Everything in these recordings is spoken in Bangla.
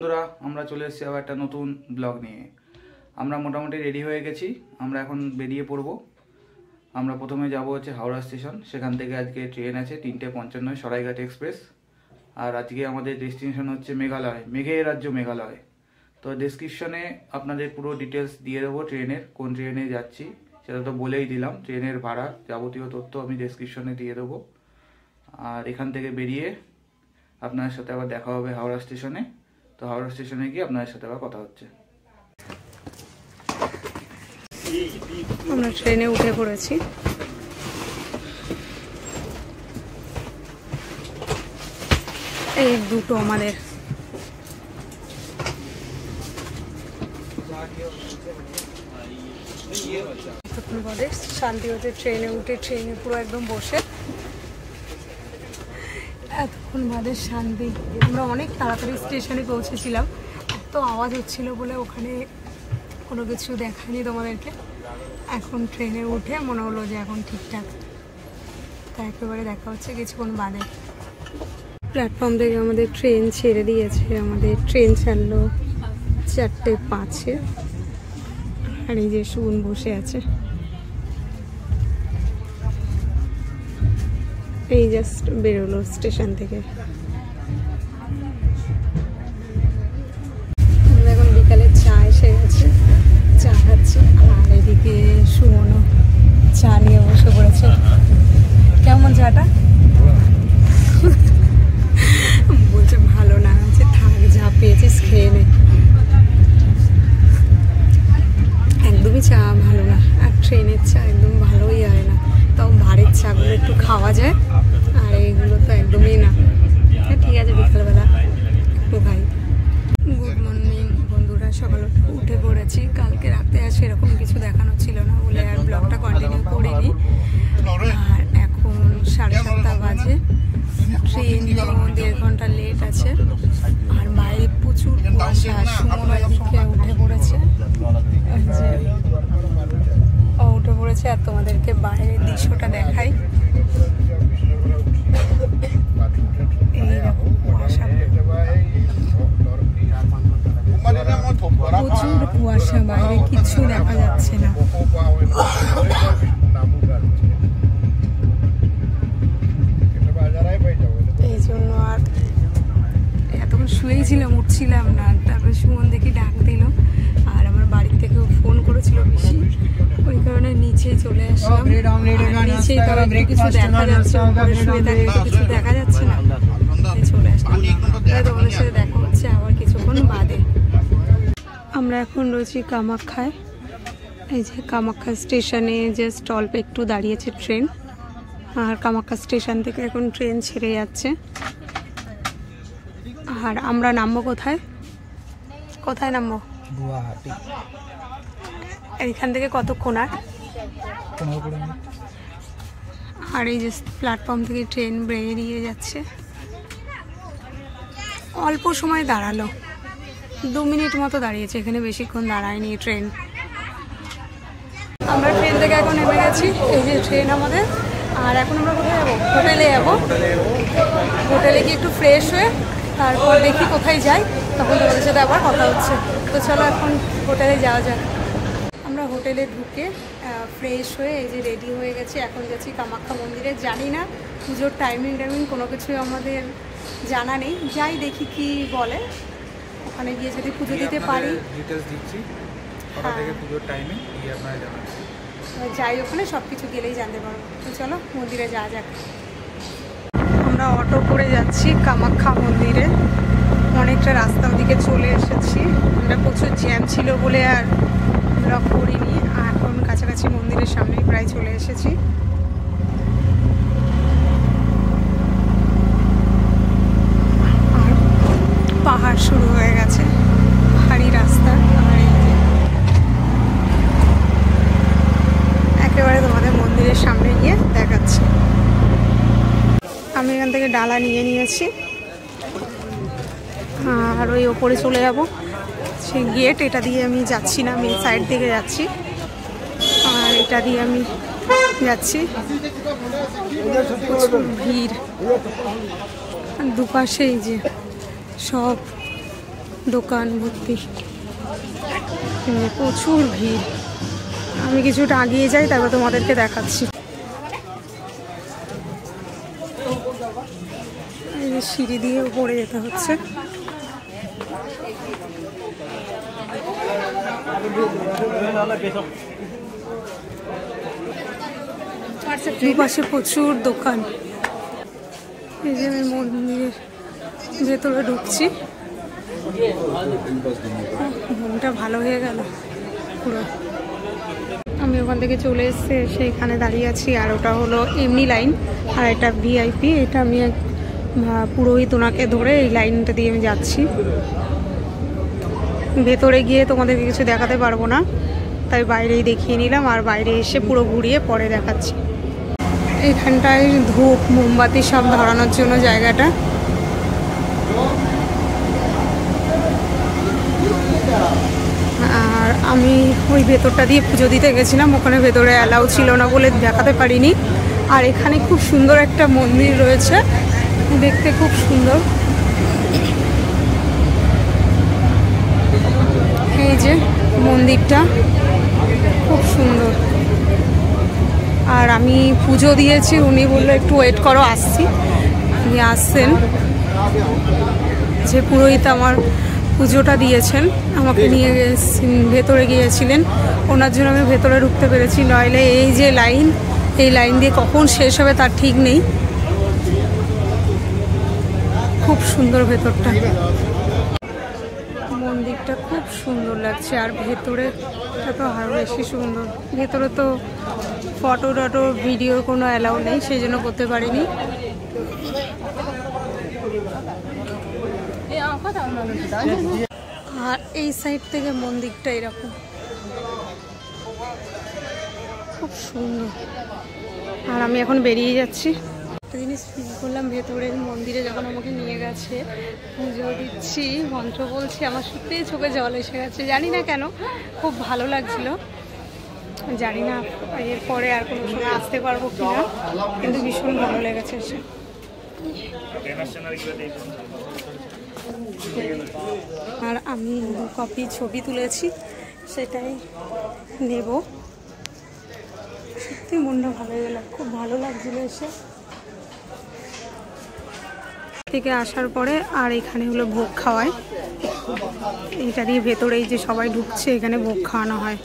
বন্ধুরা আমরা চলে এসেছি আবার একটা নতুন ব্লগ নিয়ে। আমরা মোটামুটি রেডি হয়ে গেছি, আমরা এখন বেরিয়ে পড়ব। আমরা প্রথমে যাব হচ্ছে হাওড়া স্টেশন, সেখান থেকে আজকে ট্রেন আছে 3:55 সরাইঘাট এক্সপ্রেস। আর আজকে আমাদের ডেস্টিনেশন হচ্ছে মেঘালয়, মেঘের রাজ্য মেঘালয়। তো ডেসক্রিপশনে আপনাদের পুরো ডিটেলস দিয়ে দেবো, ট্রেনের কোন ট্রেনে যাচ্ছি সেটা তো বলেই দিলাম। ট্রেনের ভাড়া যাবতীয় তথ্য আমি ডেসক্রিপশনে দিয়ে দেবো। আর এখান থেকে বেরিয়ে আপনার সাথে আবার দেখা হবে হাওড়া স্টেশনে। তো হাওড়া স্টেশনে গিয়ে আপনাদের সাথে আবার কথা হচ্ছে। আমরা ট্রেনে উঠে পড়েছি। এই দুটো আমাদের শান্তি হতে ট্রেনে উঠে ট্রেনে পুরো একদম বসে এতক্ষণ বাদে শান্তি। আমরা অনেক তাড়াতাড়ি স্টেশনে পৌঁছেছিলাম, এত আওয়াজ হচ্ছিল বলে ওখানে কোনো কিছু দেখায়নি তোমাদেরকে। এখন ট্রেনে উঠে মনে হলো যে এখন ঠিকঠাক, তা একেবারে দেখা হচ্ছে কিছুক্ষণ বাদে। প্ল্যাটফর্ম থেকে আমাদের ট্রেন ছেড়ে দিয়েছে, আমাদের ট্রেন ছাড়লো 4:05। আর এই যে শুন বসে আছে, এই জাস্ট বেরোলো স্টেশন থেকে। এখন বিকালে চা এসে গেছে, চা খাচ্ছি। আর এদিকে সুমনও চা নিয়ে বসে পড়েছে। কেমন চাটা? বলছে ভালো না, আছে থাক, যা পেয়েছিস খেয়ে নে। একদমই চা ভালো না, আর ট্রেনের চা একদম ভালোই হয় না। তাও ভারের চাগুলো একটু খাওয়া যায়, আর এইগুলো তো একদমই না। ঠিক আছে, বিকালবেলা একটু খাই। গুড মর্নিং বন্ধুরা, সকালে উঠে পড়েছি। কালকে রাতে আর সেরকম কিছু দেখানো ছিল না বলে আর ব্লগটা কন্টিনিউ করিনি। আর এখন 7:30 বাজে, ট্রেন 1.5 ঘন্টা লেট আছে। আর বাইরে প্রচুর কুয়াশা। সুমন দিকে উঠে পড়েছে, ও উঠে পড়েছে। আর তোমাদেরকে বাইরের দৃশ্যটা দেখাই। প্রচুর কুয়াশা, বাইরে কিছু দেখা যাচ্ছে না। এই জন্য আর এতক্ষণ শুয়েই ছিলাম, উঠছিলাম না। তারপরে সুমন দেখি ডাক দিল, আর আমার বাড়ির থেকেও ফোন করেছিল বেশি, ওই কারণে নিচে চলে আসলাম। নিচেই তারা কিছু দেখা যাচ্ছে, উপরে শুয়ে থাকলে কিছু দেখা যাচ্ছে না, চলে আসলাম। তোমাদের সাথে দেখা হচ্ছে আবার কিছুক্ষণ বাদে। আমরা এখন রয়েছি কামাখ্যায়। এই যে কামাখ্যা স্টেশনে জাস্ট অল্প একটু দাঁড়িয়েছে ট্রেন। আর কামাখ্যা স্টেশন থেকে এখন ট্রেন ছেড়ে যাচ্ছে। আর আমরা নামবো কোথায়? কোথায় নামবো? গুয়াহাটি। এইখান থেকে কতক্ষণ? আর এই যে প্ল্যাটফর্ম থেকে ট্রেন বেরিয়ে যাচ্ছে। অল্প সময় দাঁড়ালো, 2 মিনিট মতো দাঁড়িয়েছে, এখানে বেশিক্ষণ দাঁড়ায়নি ট্রেন। আমরা ট্রেন থেকে এখন নেমে গেছি, এই যে ট্রেন আমাদের। আর এখন আমরা কোথায় যাবো? হোটেলে যাবো। হোটেলে গিয়ে একটু ফ্রেশ হয়ে তারপর দেখি কোথায় যাই, তখন তোমাদের সাথে আবার কথা হচ্ছে। তো চলো এখন হোটেলে যাওয়া যাক। আমরা হোটেলে ঢুকে ফ্রেশ হয়ে এই যে রেডি হয়ে গেছি, এখন যাচ্ছি কামাখ্যা মন্দিরে। জানি না পুজোর টাইমিং কোনো কিছুই আমাদের জানা নেই, যাই দেখি কি বলে। ওখানে গিয়ে যদি পুজো দিতে পারি, যাই ওখানে সব কিছু গেলেই জানতে পারবো। তো চলো মন্দিরে যাওয়া যাক। আমরা অটো করে যাচ্ছি কামাখ্যা মন্দিরে। অনেকটা রাস্তা ওদিকে চলে এসেছি, আমরা প্রচুর জ্যাম ছিল বলে আর ব্লগ করিনি। এখন কাছাকাছি মন্দিরের সামনেই প্রায় চলে এসেছি। আর পাহাড় শুরু হয়ে গেছে, পাহাড়ি রাস্তা। আর এই যে একেবারে তোমাদের মন্দিরের সামনে গিয়ে দেখাচ্ছি। আমি এখান থেকে ডালা নিয়ে নিয়েছি, আর ওই ওপরে চলে যাব। সেই গেট, এটা দিয়ে আমি যাচ্ছি না, মেন সাইড থেকে যাচ্ছি। আর এটা দিয়ে আমি যাচ্ছি। ভিড় দুপাশেই যে সব দোকান ভর্তি, প্রচুর ভিড়। আমি কিছুটা আগিয়ে যাই, তারপর তোমাদেরকে দেখাচ্ছি। এই যে সিঁড়ি দিয়ে উপরে যেতে হচ্ছে। দুপাশে প্রচুর দোকান। এই যে আমি মন্দিরের ভেতরে ঢুকছি, মনটা ভালো হয়ে গেল পুরো। আমি ওখান থেকে চলে এসে সেখানে দাঁড়িয়ে আছি, আর ওটা হলো এমনি লাইন, আর এটা ভিআইপি। এটা আমি এক পুরোহিত ওনাকে ধরে এই লাইনটা দিয়ে আমি যাচ্ছি। ভেতরে গিয়ে তোমাদেরকে কিছু দেখাতে পারবো না, তাই বাইরেই দেখিয়ে নিলাম, আর বাইরে এসে পুরো ঘুরিয়ে পরে দেখাচ্ছি। এখানটায় ধূপ মোমবাতি সব ধরানোর জন্য জায়গাটা। আর আমি ওই ভেতরটা দিয়ে পুজো দিতে গেছিলাম, ওখানে ভেতরে অ্যালাউ ছিল না বলে দেখাতে পারিনি। আর এখানে খুব সুন্দর একটা মন্দির রয়েছে, দেখতে খুব সুন্দর। এই যে মন্দিরটা খুব সুন্দর। আর আমি পুজো দিয়েছি, উনি বললো একটু ওয়েট করো, আসছি। উনি আসছেন, যে পুরোহিত আমার পুজোটা দিয়েছেন, আমাকে নিয়ে ভেতরে গিয়েছিলেন, ওনার জন্য আমি ভেতরে ঢুকতে পেরেছি। নইলে এই যে লাইন, এই লাইন দিয়ে কখন শেষ হবে তার ঠিক নেই। খুব সুন্দর ভেতরটা, মন্দিরটা খুব সুন্দর লাগছে। আর ভেতরে তো আরও বেশি সুন্দর। ভেতরে তো ফটো টটো ভিডিও কোনো অ্যালাউ নেই, সেই জন্য করতে পারিনি। আর এই সাইড থেকে মন্দিরটা এরকম খুব সুন্দর। আর আমি এখন বেরিয়ে যাচ্ছি। একটা জিনিস ফিল করলাম, ভেতরের মন্দিরে যখন আমাকে নিয়ে গেছে, পুজো দিচ্ছি, মন্ত্র বলছি, আমার সত্যিই চোখে জল এসে গেছে। জানি না কেন, খুব ভালো লাগছিল। জানি না এরপরে আর কোনো সময় আসতে পারবো কিনা, কিন্তু ভীষণ ভালো লেগেছে এসে। আর আমি 2 কপি ছবি তুলেছি, সেটাই নেব। সত্যি মনটা ভালো হয়ে গেল, খুব ভালো লাগছিল এসে। থেকে আসার পরে আর এখানে হলো ভোগ খাওয়ায়, এটা দিয়ে ভেতরেই যে সবাই ঢুকছে, এখানে ভোগ খাওয়ানো হয়।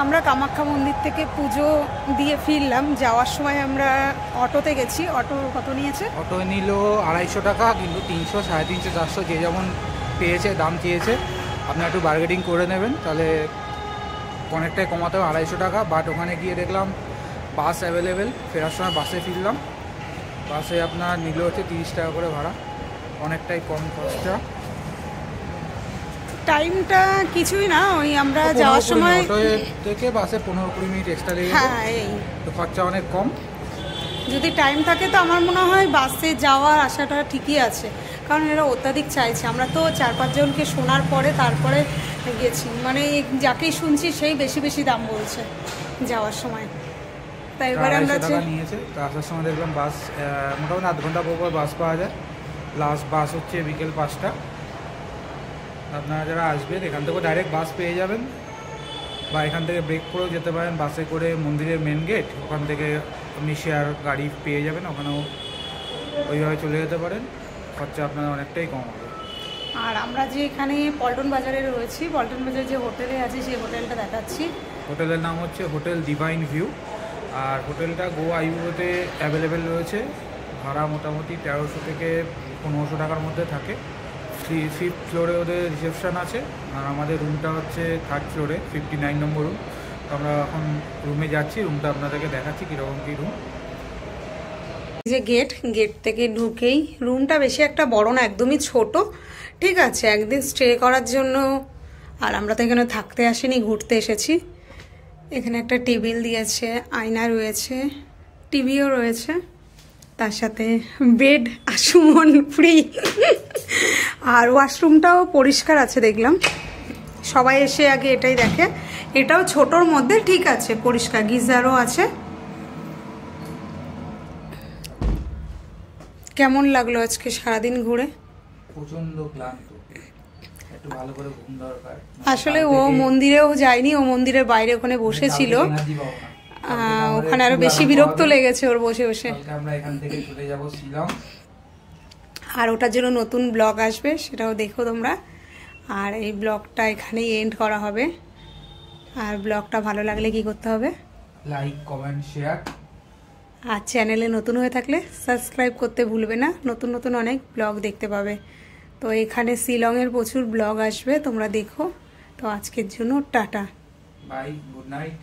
আমরা কামাখ্যা মন্দির থেকে পুজো দিয়ে ফিরলাম। যাওয়ার সময় আমরা অটোতে গেছি। অটো কত নিয়েছে? অটো নিল 250 টাকা, কিন্তু 300, 350, 400 যে যেমন পেয়েছে দাম চেয়েছে। আপনারা একটু বার্গেনিং করে নেবেন, তাহলে অনেকটাই কমাতে হবে 250 টাকা। বাট ওখানে গিয়ে দেখলাম বাস অ্যাভেলেবেল। ফেরার সময় বাসে ফিরলাম, বাসে আপনার নিল হচ্ছে 30 টাকা করে ভাড়া, অনেকটাই কম খরচা। টাইমটা কিছুই না, ওই আমরা যাওয়ার সময় অটো থেকে বাসে 15-20 মিনিট এক্সট্রা লেগে, হ্যাঁ, এই তো খরচা অনেক কম। যদি টাইম থাকে তো আমার মনে হয় বাসে যাওয়া আসাটা ঠিকই আছে, কারণ এরা অত্যাধিক চাইছে। আমরা তো 4-5 জনকে শোনার পরে তারপরে গেছি, মানে যাকেই শুনছি সেই বেশি বেশি দাম বলছে যাওয়ার সময়। তাই এবারে আমরা নিয়েছে। তো আসার সময় দেখলাম বাস মোটামুটি 8 ঘন্টা পর বাস পাওয়া যায়। লাস্ট বাস হচ্ছে বিকেল 5টা। আপনারা যারা আসবেন এখান থেকে ডাইরেক্ট বাস পেয়ে যাবেন, বা এখান থেকে ব্রেক করেও যেতে পারেন বাসে করে মন্দিরের মেন গেট, ওখান থেকে আপনি শেয়ার গাড়ি পেয়ে যাবেন, ওখানেও ওইভাবে চলে যেতে পারেন। খরচা আপনার অনেকটাই কম হবে। আর আমরা যে এখানে পল্টন বাজারে রয়েছি, পল্টন বাজার যে হোটেলে আছি সেই হোটেলটা দেখাচ্ছি। হোটেলের নাম হচ্ছে হোটেল ডিভাইন ভিউ। আর হোটেলটা গোয়া আইবুড়োতে অ্যাভেলেবেল রয়েছে। ভাড়া মোটামুটি 1300 থেকে 1500 টাকার মধ্যে থাকে। 5th ফ্লোরে ওদের রিসেপশন আছে, আর আমাদের রুমটা হচ্ছে 3rd ফ্লোরে 59 নম্বর রুম। তো আমরা এখন রুমে যাচ্ছি, রুমটা আপনাদেরকে দেখাচ্ছি কীরকম কী রুম। যে গেট থেকে ঢুকেই রুমটা বেশি একটা বড় না, একদমই ছোট, ঠিক আছে, একদিন স্টে করার জন্য। আর আমরা তো এখানে থাকতে আসিনি, ঘুরতে এসেছি। এখানে একটা টেবিল দিয়েছে, আয়না রয়েছে, টিভিও রয়েছে, তার সাথে বেড আশুমন ফ্রি। আর ওয়াশরুমটাও পরিষ্কার আছে দেখলাম। সবাই এসে আগে এটাই দেখে। এটাও ছোটোর মধ্যে ঠিক আছে, পরিষ্কার, গিজারও আছে। কেমন লাগলো আজকে সারাদিন ঘুরে? প্রচন্ড ক্লান্ত, একটু ভালো করে ঘুম দরকার। আসলে ও মন্দিরেও যায়নি, ও মন্দিরের বাইরে ওখানে বসেছিল, ওখানে আরো বেশি বিরক্ত লেগেছে ওর বসে বসে। আমরা এখান থেকে চলে যাব শিলং, আর ওটার জন্য নতুন ব্লগ আসবে, সেটাও দেখো তোমরা। আর এই ব্লগটা এখানেই এন্ড করা হবে। আর ব্লগটা ভালো লাগলে কি করতে হবে? Like, comment, share. আর চ্যানেলে নতুন হয়ে থাকলে সাবস্ক্রাইব করতে ভুলবে না, নতুন নতুন অনেক ব্লগ দেখতে পাবে। তো এখানে শিলংয়ের প্রচুর ব্লগ আসবে, তোমরা দেখো। তো আজকের জন্য টাটা, বাই, গুড নাইট।